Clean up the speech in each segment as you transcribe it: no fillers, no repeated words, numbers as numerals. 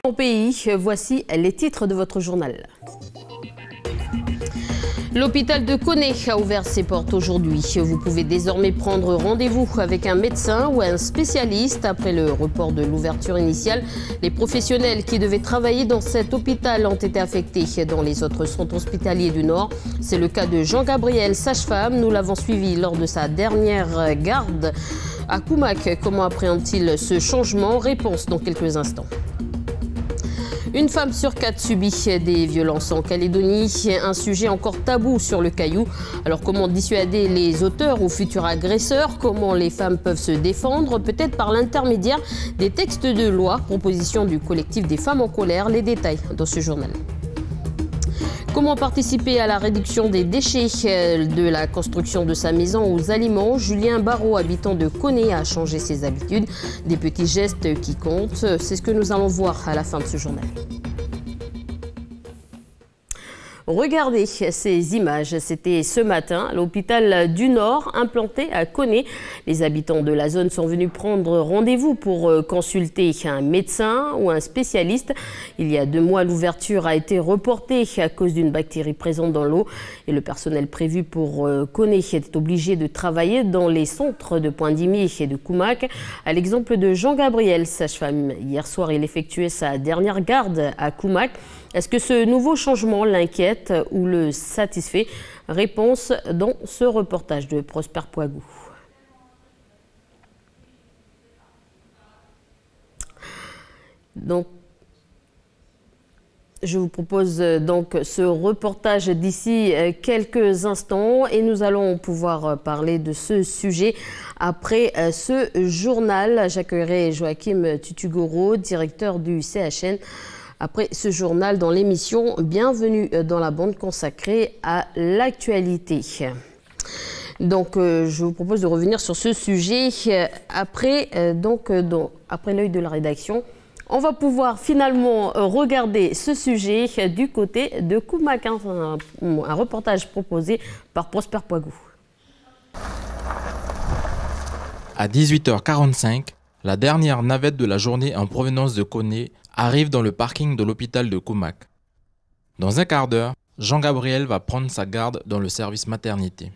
au pays, voici les titres de votre journal. L'hôpital de Koné a ouvert ses portes aujourd'hui. Vous pouvez désormais prendre rendez-vous avec un médecin ou un spécialiste. Après le report de l'ouverture initiale, les professionnels qui devaient travailler dans cet hôpital ont été affectés dans les autres centres hospitaliers du Nord. C'est le cas de Jean-Gabriel, sage-femme. Nous l'avons suivi lors de sa dernière garde à Koumak. Comment appréhende-t-il ce changement? Réponse dans quelques instants. Une femme sur 4 subit des violences en Calédonie, un sujet encore tabou sur le Caillou. Alors comment dissuader les auteurs ou futurs agresseurs? Comment les femmes peuvent se défendre? Peut-être par l'intermédiaire des textes de loi, proposition du collectif des femmes en colère. Les détails dans ce journal. Comment participer à la réduction des déchets de la construction de sa maison aux aliments? Julien Barrault, habitant de Koné, a changé ses habitudes. Des petits gestes qui comptent. C'est ce que nous allons voir à la fin de ce journal. Regardez ces images, c'était ce matin à l'hôpital du Nord implanté à Koné. Les habitants de la zone sont venus prendre rendez-vous pour consulter un médecin ou un spécialiste. Il y a 2 mois, l'ouverture a été reportée à cause d'une bactérie présente dans l'eau et le personnel prévu pour Koné était obligé de travailler dans les centres de Poindimié et de Koumak. À l'exemple de Jean-Gabriel, sage-femme. Hier soir, il effectuait sa dernière garde à Koumak. Est-ce que ce nouveau changement l'inquiète ou le satisfait? Réponse dans ce reportage de Prosper Poigou. Donc, je vous propose donc ce reportage d'ici quelques instants et nous allons pouvoir parler de ce sujet après ce journal. J'accueillerai Joachim Tutugoro, directeur du CHN. Après ce journal dans l'émission Bienvenue dans la bande consacrée à l'actualité. Donc je vous propose de revenir sur ce sujet après l'œil de la rédaction. On va pouvoir finalement regarder ce sujet du côté de Koumak, un reportage proposé par Prosper Poigou. À 18h45, la dernière navette de la journée en provenance de Koné arrive dans le parking de l'hôpital de Koumak. Dans un quart d'heure, Jean-Gabriel va prendre sa garde dans le service maternité.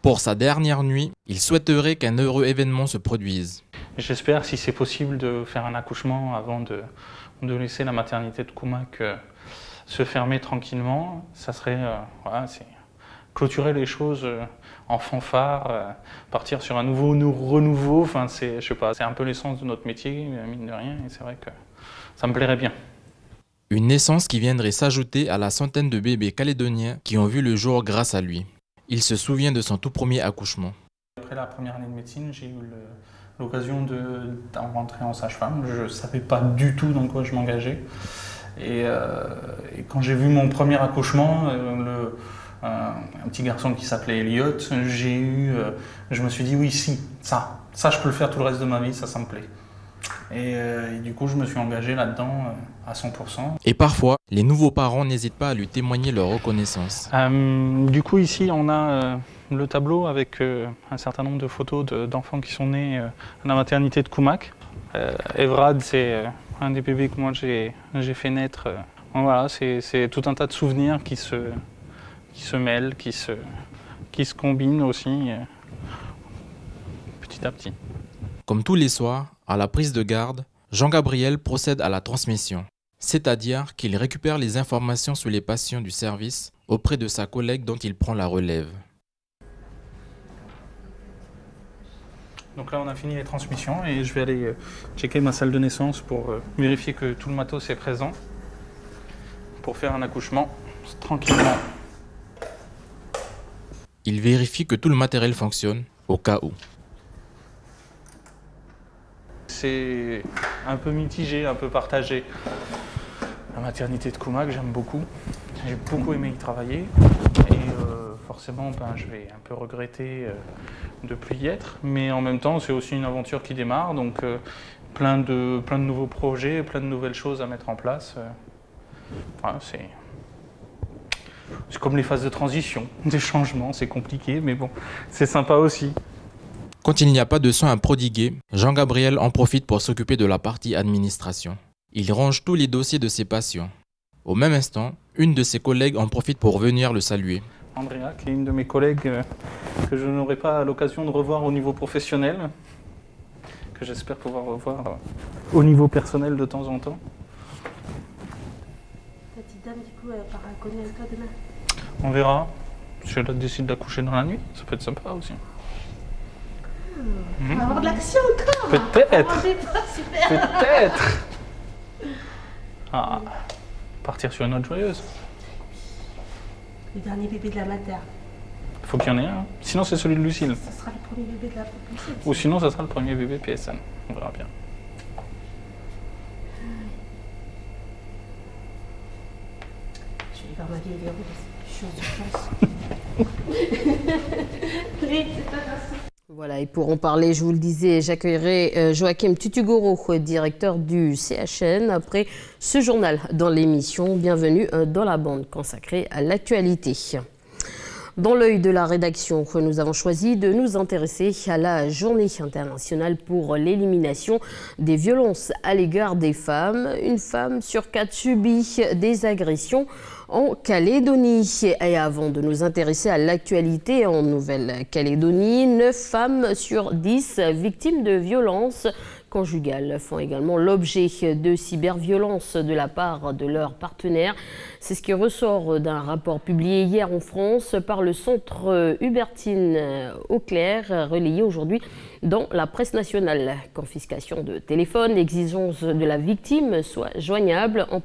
Pour sa dernière nuit, il souhaiterait qu'un heureux événement se produise. J'espère, si c'est possible, de faire un accouchement avant de laisser la maternité de Koumak se fermer tranquillement. Ça serait c'est clôturer les choses en fanfare, partir sur un nouveau renouveau. Enfin, c'est un peu l'essence de notre métier, mine de rien, et c'est vrai que ça me plairait bien. Une naissance qui viendrait s'ajouter à la centaine de bébés calédoniens qui ont vu le jour grâce à lui. Il se souvient de son tout premier accouchement. Après la première année de médecine, j'ai eu l'occasion de rentrer en sage-femme. Je ne savais pas du tout dans quoi je m'engageais. Et quand j'ai vu mon premier accouchement, un petit garçon qui s'appelait Elliot, je me suis dit oui, ça je peux le faire tout le reste de ma vie, ça me plaît. Et du coup, je me suis engagé là-dedans à 100%. Et parfois, les nouveaux parents n'hésitent pas à lui témoigner leur reconnaissance. Du coup, ici, on a le tableau avec un certain nombre de photos d'enfants qui sont nés à la maternité de Koumak. Evrad, c'est un des bébés que moi j'ai fait naître. Voilà, c'est tout un tas de souvenirs qui se mêlent, qui se combinent aussi, petit à petit. Comme tous les soirs, à la prise de garde, Jean-Gabriel procède à la transmission, c'est-à-dire qu'il récupère les informations sur les patients du service auprès de sa collègue dont il prend la relève. Donc là, on a fini les transmissions et je vais aller checker ma salle de naissance pour vérifier que tout le matos est présent pour faire un accouchement tranquillement. Il vérifie que tout le matériel fonctionne au cas où. C'est un peu mitigé, un peu partagé. La maternité de Koumak, j'aime beaucoup. J'ai beaucoup aimé y travailler. Et forcément, je vais un peu regretter de ne plus y être. Mais en même temps, c'est aussi une aventure qui démarre. Donc, plein de nouveaux projets, plein de nouvelles choses à mettre en place. C'est comme les phases de transition, des changements, c'est compliqué, mais bon, c'est sympa aussi. Quand il n'y a pas de soins à prodiguer, Jean-Gabriel en profite pour s'occuper de la partie administration. Il range tous les dossiers de ses patients. Au même instant, une de ses collègues en profite pour venir le saluer. Andrea, qui est une de mes collègues que je n'aurai pas l'occasion de revoir au niveau professionnel, que j'espère pouvoir revoir au niveau personnel de temps en temps. Ta petite dame, du coup, elle part à cogner avec toi demain? On verra. Si elle décide d'accoucher dans la nuit, ça peut être sympa aussi. On va avoir de l'action encore. Peut-être. Super. Peut-être. Ah, partir sur une note joyeuse. Le dernier bébé de la mater. Faut qu'il y en ait un. Sinon, c'est celui de Lucille. Ça sera le premier bébé de la Lucille. Ou sinon, ça sera le premier bébé PSN. On verra bien. Je vais faire ma vieille verrouille. Je suis aux urgences. Voilà, et pour en parler, je vous le disais, j'accueillerai Joachim Tutugoro, directeur du CHN, après ce journal dans l'émission. Bienvenue dans la bande consacrée à l'actualité. Dans l'œil de la rédaction, nous avons choisi de nous intéresser à la Journée internationale pour l'élimination des violences à l'égard des femmes. Une femme sur 4 subit des agressions en Calédonie. Et avant de nous intéresser à l'actualité en Nouvelle-Calédonie, 9 femmes sur 10 victimes de violences conjugales font également l'objet de cyberviolences de la part de leurs partenaires. C'est ce qui ressort d'un rapport publié hier en France par le centre Hubertine Auclair, relayé aujourd'hui dans la presse nationale. Confiscation de téléphone, exigence de la victime soit joignable en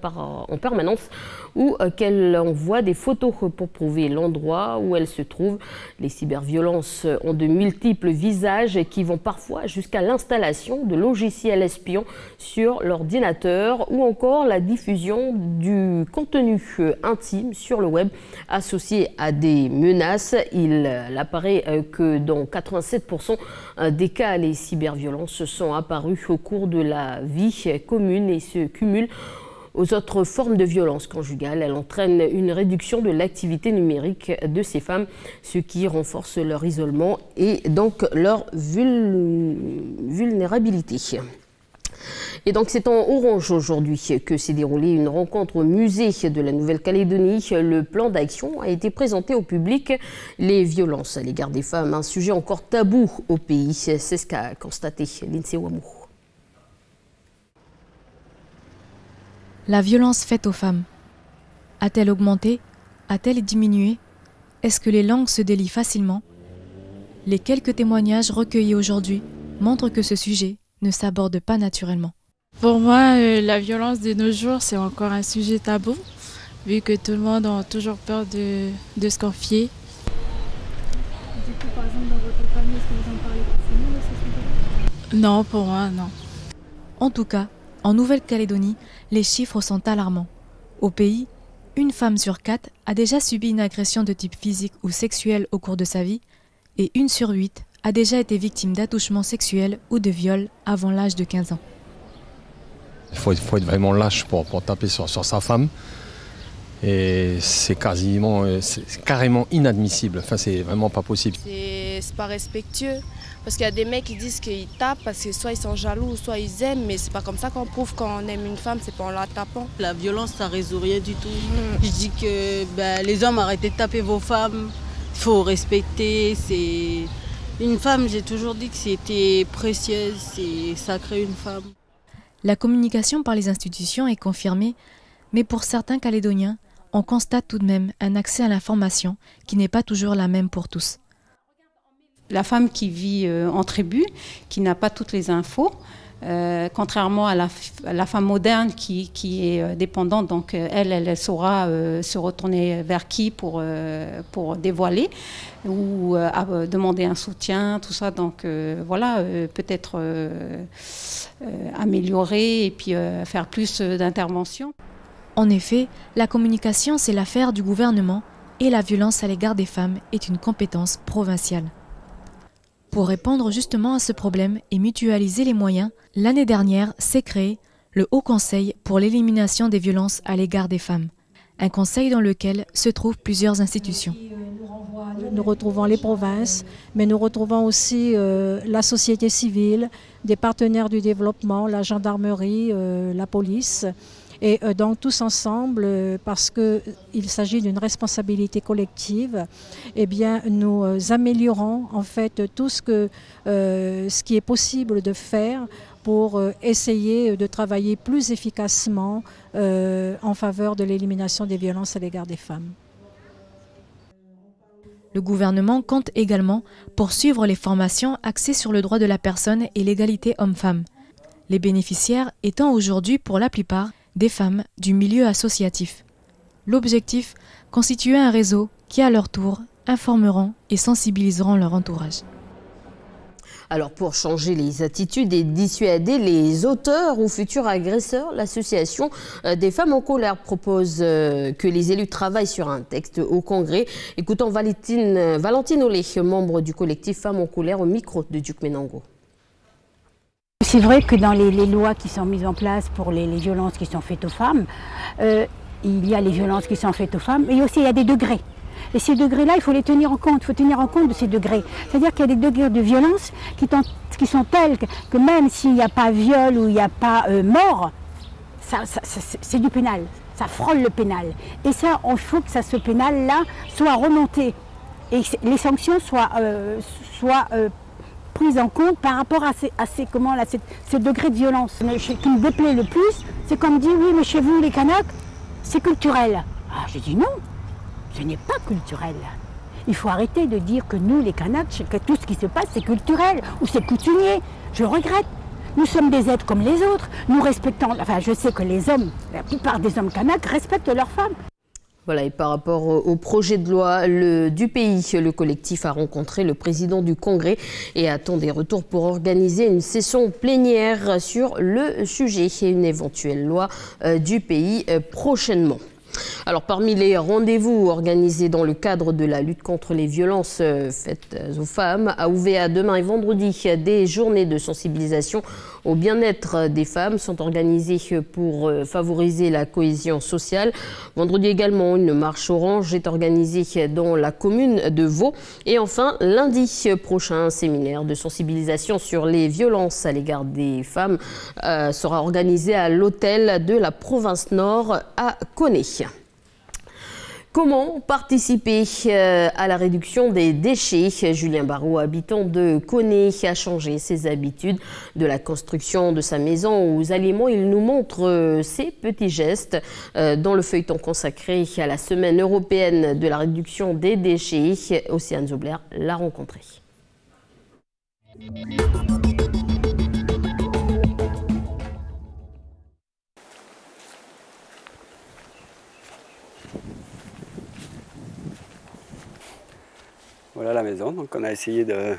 permanence ou qu'elle envoie des photos pour prouver l'endroit où elle se trouve. Les cyberviolences ont de multiples visages qui vont parfois jusqu'à l'installation de logiciels espions sur l'ordinateur ou encore la diffusion du contenu intime sur le web associé à des menaces. Il apparaît que dans 87% des cas, les cyberviolences sont apparues au cours de la vie commune et se cumulent aux autres formes de violence conjugale. Elle entraîne une réduction de l'activité numérique de ces femmes, ce qui renforce leur isolement et donc leur vulnérabilité. Et donc c'est en Orange aujourd'hui que s'est déroulée une rencontre au musée de la Nouvelle-Calédonie. Le plan d'action a été présenté au public. Les violences à l'égard des femmes, un sujet encore tabou au pays. C'est ce qu'a constaté Lindsay Wamou. La violence faite aux femmes, a-t-elle augmenté? A-t-elle diminué? Est-ce que les langues se délient facilement? Les quelques témoignages recueillis aujourd'hui montrent que ce sujet ne s'aborde pas naturellement. Pour moi, la violence de nos jours, c'est encore un sujet tabou, vu que tout le monde a toujours peur de se confier. Du coup, par exemple, dans votre famille, est-ce que vous en parlez forcément de ce sujet? Non, pour moi, non. En tout cas, en Nouvelle-Calédonie, les chiffres sont alarmants. Au pays, une femme sur 4 a déjà subi une agression de type physique ou sexuel au cours de sa vie et 1 sur 8 a déjà été victime d'attouchements sexuels ou de viols avant l'âge de 15 ans. Il faut être vraiment lâche pour taper sur sa femme. Et c'est carrément inadmissible. Enfin, c'est vraiment pas possible. C'est pas respectueux. Parce qu'il y a des mecs qui disent qu'ils tapent parce que soit ils sont jaloux, soit ils aiment. Mais c'est pas comme ça qu'on prouve qu'on aime une femme, c'est pas en la tapant. La violence, ça résout rien du tout. Je dis que les hommes, arrêtez de taper vos femmes. Il faut respecter. Une femme, j'ai toujours dit que c'était précieuse, c'est sacré une femme. La communication par les institutions est confirmée, mais pour certains Calédoniens, on constate tout de même un accès à l'information qui n'est pas toujours la même pour tous. La femme qui vit en tribu, qui n'a pas toutes les infos, contrairement à la femme moderne qui est dépendante, donc elle saura se retourner vers qui pour dévoiler ou demander un soutien, tout ça. Donc voilà, peut-être améliorer et puis faire plus d'interventions. En effet, la communication, c'est l'affaire du gouvernement et la violence à l'égard des femmes est une compétence provinciale. Pour répondre justement à ce problème et mutualiser les moyens, l'année dernière s'est créé le Haut Conseil pour l'élimination des violences à l'égard des femmes, un conseil dans lequel se trouvent plusieurs institutions. Qui nous renvoie Nous retrouvons les provinces, mais nous retrouvons aussi la société civile, des partenaires du développement, la gendarmerie, la police. Et donc tous ensemble, parce qu'il s'agit d'une responsabilité collective, eh bien, nous améliorons en fait tout ce qui est possible de faire pour essayer de travailler plus efficacement en faveur de l'élimination des violences à l'égard des femmes. Le gouvernement compte également poursuivre les formations axées sur le droit de la personne et l'égalité homme-femme. Les bénéficiaires étant aujourd'hui pour la plupart des femmes du milieu associatif. L'objectif, constituer un réseau qui à leur tour informeront et sensibiliseront leur entourage. Alors pour changer les attitudes et dissuader les auteurs ou futurs agresseurs, l'association des femmes en colère propose que les élus travaillent sur un texte au Congrès. Écoutons Valentine Olé, membre du collectif Femmes en colère au micro de Duc Menango. C'est vrai que dans les lois qui sont mises en place pour les violences qui sont faites aux femmes, il y a les violences qui sont faites aux femmes, mais aussi il y a des degrés. Et ces degrés-là, il faut les tenir en compte. Il faut tenir en compte de ces degrés. C'est-à-dire qu'il y a des degrés de violence qui sont tels que même s'il n'y a pas viol ou il n'y a pas mort, c'est du pénal. Ça frôle le pénal. Et ça, il faut que ce pénal-là soit remonté. Et les sanctions soient prises en compte par rapport à ce degré de violence. Mais ce qui me déplaît le plus, c'est qu'on me dit, oui, mais chez vous, les Kanaks, c'est culturel. Ah, j'ai dit non. Ce n'est pas culturel. Il faut arrêter de dire que nous, les Kanaks, que tout ce qui se passe, c'est culturel ou c'est coutumier. Je regrette. Nous sommes des êtres comme les autres. Nous respectons... Enfin, je sais que les hommes, la plupart des hommes Kanaks respectent leurs femmes. Voilà, et par rapport au projet de loi du pays, le collectif a rencontré le président du Congrès et attend des retours pour organiser une session plénière sur le sujet et une éventuelle loi du pays prochainement. Alors, parmi les rendez-vous organisés dans le cadre de la lutte contre les violences faites aux femmes, à Ouvéa demain et vendredi, des journées de sensibilisation au bien-être des femmes sont organisées pour favoriser la cohésion sociale. Vendredi également, une marche orange est organisée dans la commune de Vaud. Et enfin, lundi prochain, un séminaire de sensibilisation sur les violences à l'égard des femmes sera organisé à l'hôtel de la province Nord à Koné. Comment participer à la réduction des déchets? Julien Barraud, habitant de Koné, a changé ses habitudes de la construction de sa maison aux aliments. Il nous montre ses petits gestes dans le feuilleton consacré à la Semaine européenne de la réduction des déchets. Océane Zobler l'a rencontré. Voilà la maison, donc on a essayé de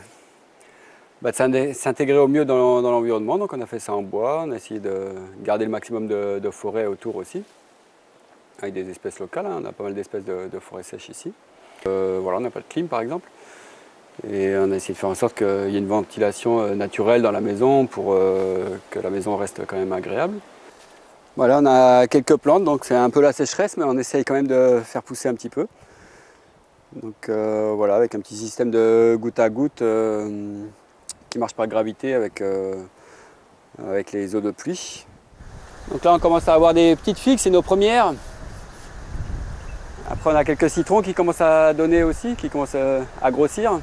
s'intégrer au mieux dans l'environnement, donc on a fait ça en bois, on a essayé de garder le maximum de forêt autour aussi, avec des espèces locales, hein. On a pas mal d'espèces de forêts sèches ici. Voilà, on n'a pas de clim par exemple, et on a essayé de faire en sorte qu'il y ait une ventilation naturelle dans la maison pour que la maison reste quand même agréable. Voilà, on a quelques plantes, donc c'est un peu la sécheresse, mais on essaye quand même de faire pousser un petit peu. Donc voilà, avec un petit système de goutte à goutte qui marche par gravité avec les eaux de pluie. Donc là on commence à avoir des petites figues, c'est nos premières. Après on a quelques citrons qui commencent à donner aussi, qui commencent à grossir.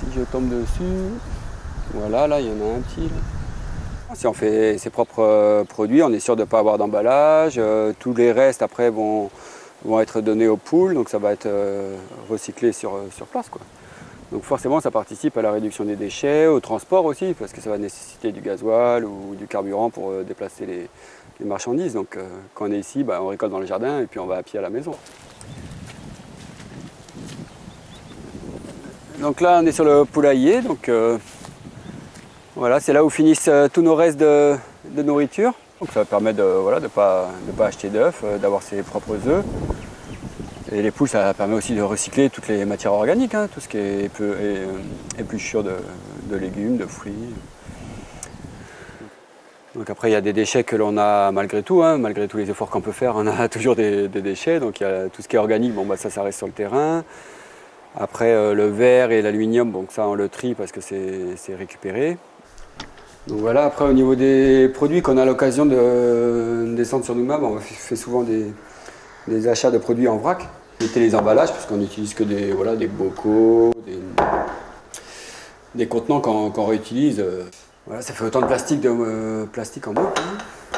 Si je tombe dessus, voilà, là il y en a un petit. Là. Si on fait ses propres produits, on est sûr de ne pas avoir d'emballage. Tous les restes après vont être donnés aux poules, donc ça va être recyclé sur place, quoi. Donc forcément ça participe à la réduction des déchets, au transport aussi, parce que ça va nécessiter du gasoil ou du carburant pour déplacer les marchandises. Donc quand on est ici, on récolte dans le jardin et puis on va à pied à la maison. Donc là on est sur le poulailler, donc voilà, c'est là où finissent tous nos restes de nourriture. Donc ça permet de ne pas acheter d'œufs, d'avoir ses propres œufs. Et les poules, ça permet aussi de recycler toutes les matières organiques, hein, tout ce qui est épluchure de légumes, de fruits. Donc après, il y a des déchets que l'on a malgré tout, hein, malgré tous les efforts qu'on peut faire, on a toujours des déchets. Donc il y a tout ce qui est organique, bon, bah, ça reste sur le terrain. Après, le verre et l'aluminium, donc ça on le trie parce que c'est récupéré. Donc voilà, après au niveau des produits qu'on a l'occasion de descendre sur nous-mêmes, on fait souvent des achats de produits en vrac. Éviter les emballages, parce qu'on n'utilise que des bocaux, des contenants qu'on réutilise. Voilà, ça fait autant de plastique en moins.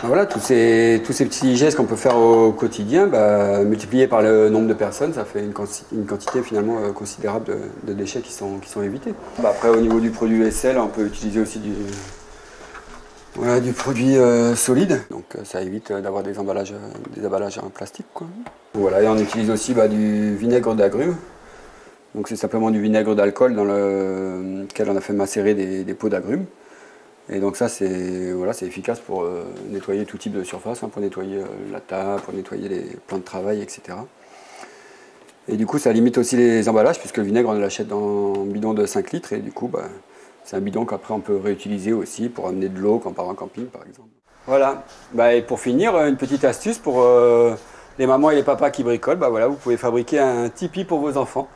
Voilà, tous ces petits gestes qu'on peut faire au quotidien, multipliés par le nombre de personnes, ça fait une quantité finalement considérable de déchets qui sont évités. Après, au niveau du produit vaisselle, on peut utiliser aussi du produit solide, donc ça évite d'avoir des emballages en plastique, quoi. Voilà, et on utilise aussi du vinaigre d'agrumes. Donc c'est simplement du vinaigre d'alcool dans lequel on a fait macérer des pots d'agrumes. Et donc ça c'est efficace pour nettoyer tout type de surface, hein, pour nettoyer la table, pour nettoyer les plans de travail, etc. Et du coup ça limite aussi les emballages, puisque le vinaigre on l'achète dans un bidon de 5 litres, et du coup c'est un bidon qu'après on peut réutiliser aussi pour amener de l'eau quand on part en camping par exemple. Voilà, et pour finir, une petite astuce pour les mamans et les papas qui bricolent, voilà, vous pouvez fabriquer un tipi pour vos enfants.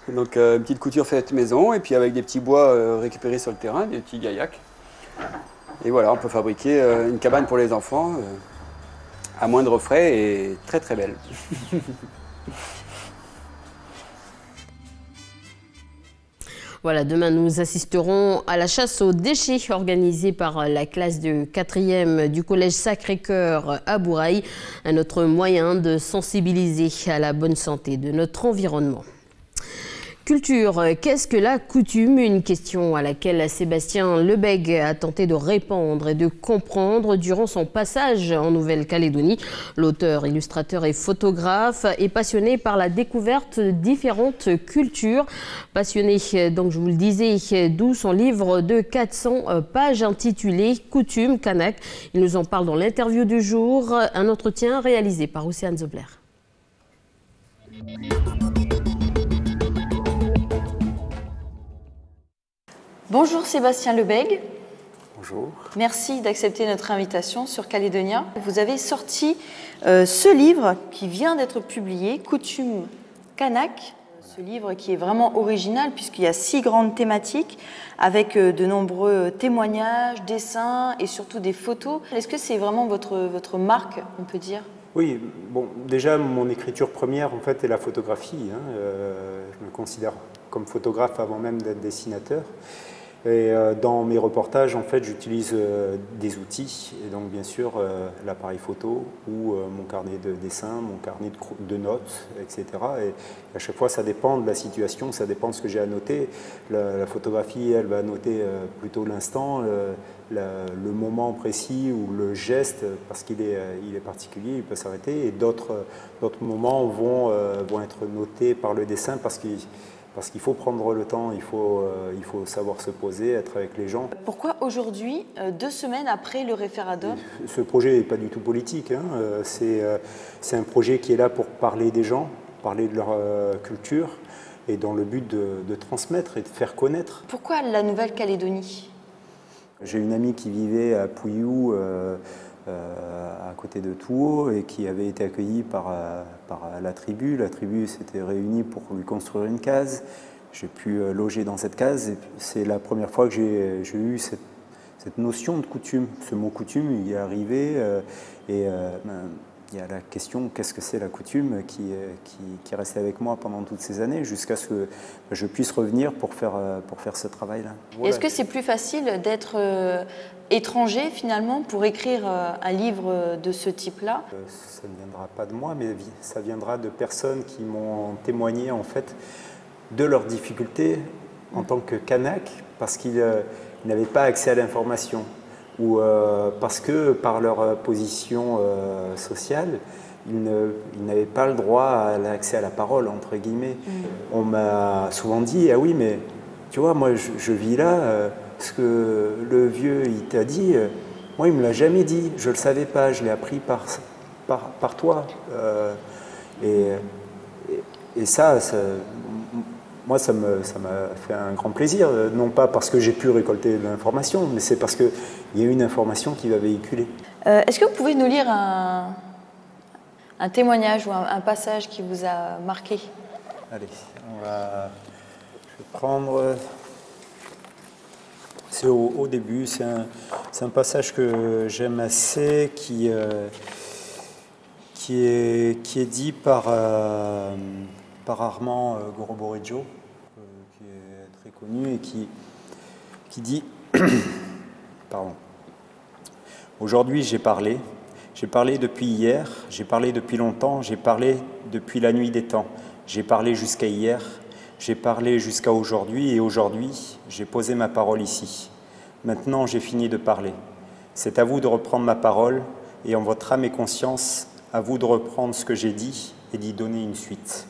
Donc une petite couture faite maison, et puis avec des petits bois récupérés sur le terrain, des petits gaillacs. Et voilà, on peut fabriquer une cabane pour les enfants à moindre frais et très très belle. Voilà, demain nous assisterons à la chasse aux déchets organisée par la classe de 4e du collège Sacré-Cœur à Bourail. Un autre moyen de sensibiliser à la bonne santé de notre environnement. Culture, qu'est-ce que la coutume? Une question à laquelle Sébastien Lebègue a tenté de répondre et de comprendre durant son passage en Nouvelle-Calédonie. L'auteur, illustrateur et photographe est passionné par la découverte de différentes cultures. Passionné, donc je vous le disais, d'où son livre de 400 pages intitulé « Coutume Kanak ». Il nous en parle dans l'interview du jour, un entretien réalisé par Océane Zobler. Bonjour Sébastien Lebègue. Bonjour. Merci d'accepter notre invitation sur Calédonia. Vous avez sorti ce livre qui vient d'être publié, Coutume Kanak. Ce livre qui est vraiment original puisqu'il y a 6 grandes thématiques avec de nombreux témoignages, dessins et surtout des photos. Est-ce que c'est vraiment votre marque, on peut dire ? Oui, bon, déjà mon écriture première en fait est la photographie. Je me considère comme photographe avant même d'être dessinateur. Et dans mes reportages, en fait, j'utilise des outils, et donc bien sûr l'appareil photo ou mon carnet de dessin, mon carnet de notes, etc. Et à chaque fois, ça dépend de la situation, ça dépend de ce que j'ai à noter. La photographie, elle va noter plutôt l'instant, le moment précis ou le geste, parce qu'il est particulier, il peut s'arrêter. Et d'autres moments vont être notés par le dessin parce qu'il faut prendre le temps, il faut savoir se poser, être avec les gens. Pourquoi aujourd'hui, 2 semaines après le référendum? Ce projet n'est pas du tout politique, c'est un projet qui est là pour parler des gens, parler de leur culture, et dans le but de transmettre et de faire connaître. Pourquoi la Nouvelle-Calédonie? J'ai une amie qui vivait à Pouilloux, à côté de Touault, et qui avait été accueillie par la tribu. La tribu s'était réunie pour lui construire une case. J'ai pu loger dans cette case, et c'est la première fois que j'ai eu cette notion de coutume. Ce mot coutume, il est arrivé, et il y a la question qu'est-ce que c'est la coutume qui est restée avec moi pendant toutes ces années, jusqu'à ce que je puisse revenir pour faire ce travail-là. Voilà. Est-ce que c'est plus facile d'être étranger finalement pour écrire un livre de ce type-là? Ça ne viendra pas de moi, mais ça viendra de personnes qui m'ont témoigné en fait de leurs difficultés en tant que Kanak, parce qu'ils n'avaient pas accès à l'information, ou parce que par leur position sociale, ils n'avaient pas le droit à l'accès à la parole, entre guillemets. On m'a souvent dit, ah oui, mais tu vois, moi je vis là, ce que le vieux il t'a dit, moi il ne me l'a jamais dit, je ne le savais pas, je l'ai appris par toi. Et ça moi, ça m'a fait un grand plaisir, non pas parce que j'ai pu récolter de l'information, mais c'est parce qu'il y a une information qui va véhiculer. Est-ce que vous pouvez nous lire un témoignage ou un passage qui vous a marqué? Allez, je vais prendre... C'est au début, c'est un passage que j'aime assez, qui est dit par Armand Goroboreggio, qui est très connu et qui dit pardon. Aujourd'hui, j'ai parlé depuis hier, j'ai parlé depuis longtemps, j'ai parlé depuis la nuit des temps, j'ai parlé jusqu'à hier, j'ai parlé jusqu'à aujourd'hui et aujourd'hui, j'ai posé ma parole ici. Maintenant, j'ai fini de parler. C'est à vous de reprendre ma parole et en votre âme et conscience, à vous de reprendre ce que j'ai dit et d'y donner une suite.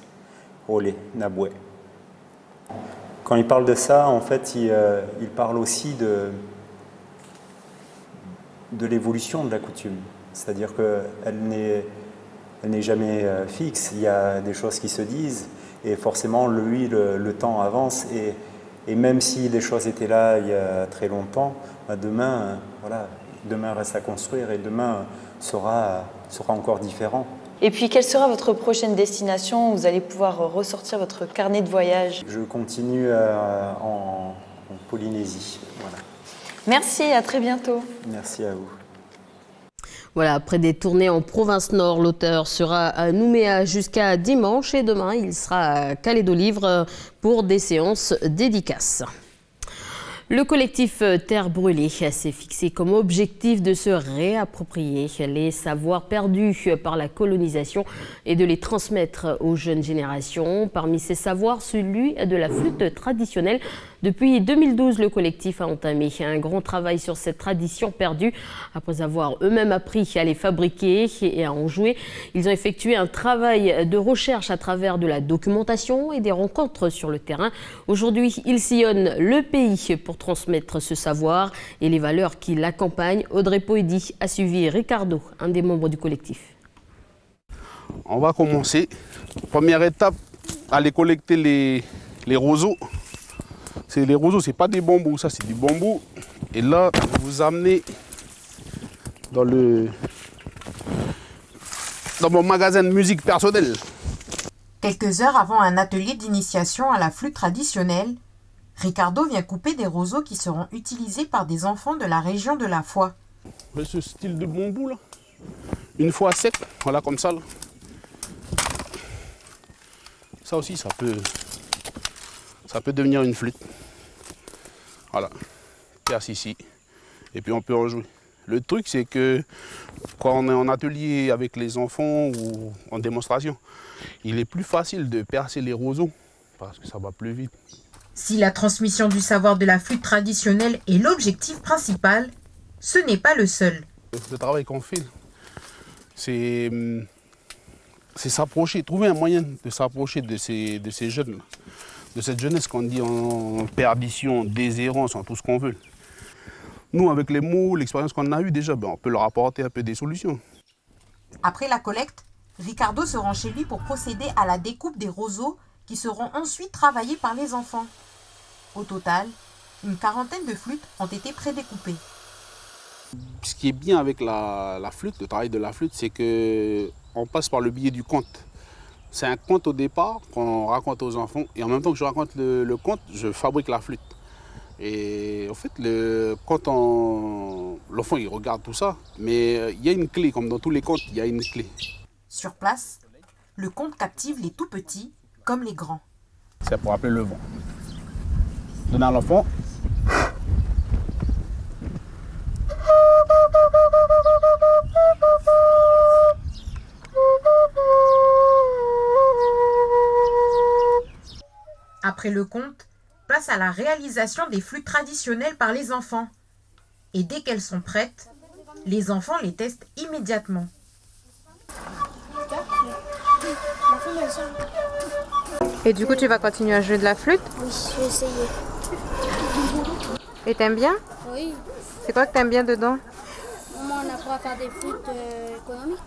Olé, Naboué. Quand il parle de ça, en fait, il parle aussi de l'évolution de la coutume. C'est-à-dire qu'elle n'est jamais fixe. Il y a des choses qui se disent et forcément, le temps avance. Et même si les choses étaient là il y a très longtemps, demain, demain reste à construire et demain sera encore différent. Et puis, quelle sera votre prochaine destination où vous allez pouvoir ressortir votre carnet de voyage? Je continue en Polynésie. Voilà. Merci, à très bientôt. Merci à vous. Voilà, après des tournées en province nord, l'auteur sera à Nouméa jusqu'à dimanche et demain, il sera à Calais-Dolivre pour des séances dédicaces. Le collectif Terre Brûlée s'est fixé comme objectif de se réapproprier les savoirs perdus par la colonisation et de les transmettre aux jeunes générations. Parmi ces savoirs, celui de la flûte traditionnelle. Depuis 2012, le collectif a entamé un grand travail sur cette tradition perdue. Après avoir eux-mêmes appris à les fabriquer et à en jouer, ils ont effectué un travail de recherche à travers de la documentation et des rencontres sur le terrain. Aujourd'hui, ils sillonnent le pays pour transmettre ce savoir et les valeurs qui l'accompagnent. Audrey Poedi a suivi Ricardo, un des membres du collectif. On va commencer. Première étape, aller collecter les roseaux. Les roseaux, c'est pas des bambous, ça c'est du bambou. Et là, vous amenez dans mon magasin de musique personnelle. Quelques heures avant un atelier d'initiation à la flûte traditionnelle, Ricardo vient couper des roseaux qui seront utilisés par des enfants de la région de la Foix. Ce style de bambou là, une fois sec, voilà comme ça là. Ça aussi, ça peut devenir une flûte. Voilà, casse ici, et puis on peut en jouer. Le truc, c'est que quand on est en atelier avec les enfants ou en démonstration, il est plus facile de percer les roseaux, parce que ça va plus vite. Si la transmission du savoir de la flûte traditionnelle est l'objectif principal, ce n'est pas le seul. Le travail qu'on fait, c'est s'approcher, trouver un moyen de s'approcher de ces jeunes, de cette jeunesse qu'on dit en perdition, déshérence, en tout ce qu'on veut. Nous, avec les mots, l'expérience qu'on a eue déjà, on peut leur apporter un peu des solutions. Après la collecte, Ricardo se rend chez lui pour procéder à la découpe des roseaux qui seront ensuite travaillés par les enfants. Au total, une quarantaine de flûtes ont été prédécoupées. Ce qui est bien avec la flûte, le travail de la flûte, c'est qu'on passe par le biais du conte. C'est un conte au départ qu'on raconte aux enfants et en même temps que je raconte le conte, je fabrique la flûte. Et en fait, quand l'enfant il regarde tout ça, mais il y a une clé, comme dans tous les contes, il y a une clé. Sur place, le conte captive les tout petits comme les grands. C'est pour appeler le vent. Donner à l'enfant. Après le conte, place à la réalisation des flûtes traditionnelles par les enfants. Et dès qu'elles sont prêtes, les enfants les testent immédiatement. Et du coup, tu vas continuer à jouer de la flûte? Oui, je vais essayer. Et t'aimes bien? Oui. C'est quoi que t'aimes bien dedans? Moi, on apprend à faire des flûtes économiques.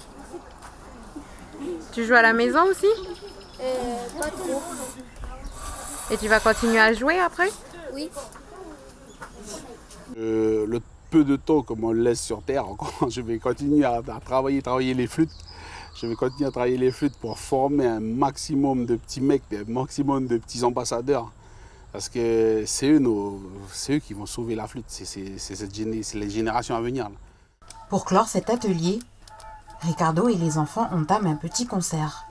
Tu joues à la maison aussi? Pas trop. Et tu vas continuer à jouer après? Oui. Le peu de temps que l'on laisse sur Terre, encore, je vais continuer à travailler les flûtes. Je vais continuer à travailler les flûtes pour former un maximum de petits mecs, un maximum de petits ambassadeurs. Parce que c'est eux qui vont sauver la flûte, c'est les générations à venir. Là. Pour clore cet atelier, Ricardo et les enfants entament un petit concert.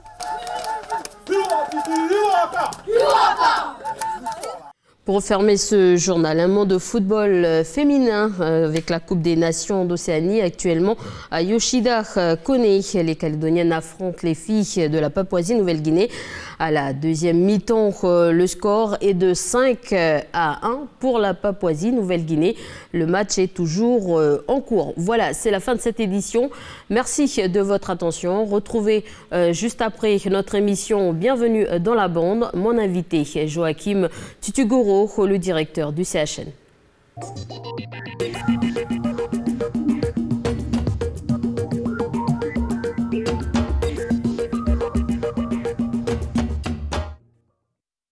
Pour fermer ce journal, un mot de football féminin avec la Coupe des Nations d'Océanie actuellement à Yoshida Kone. Les Calédoniennes affrontent les filles de la Papouasie-Nouvelle-Guinée. À la deuxième mi-temps, le score est de 5-1 pour la Papouasie-Nouvelle-Guinée. Le match est toujours en cours. Voilà, c'est la fin de cette édition. Merci de votre attention. Retrouvez juste après notre émission Bienvenue dans la bande. Mon invité, Joachim Tutugoro, le directeur du CHN.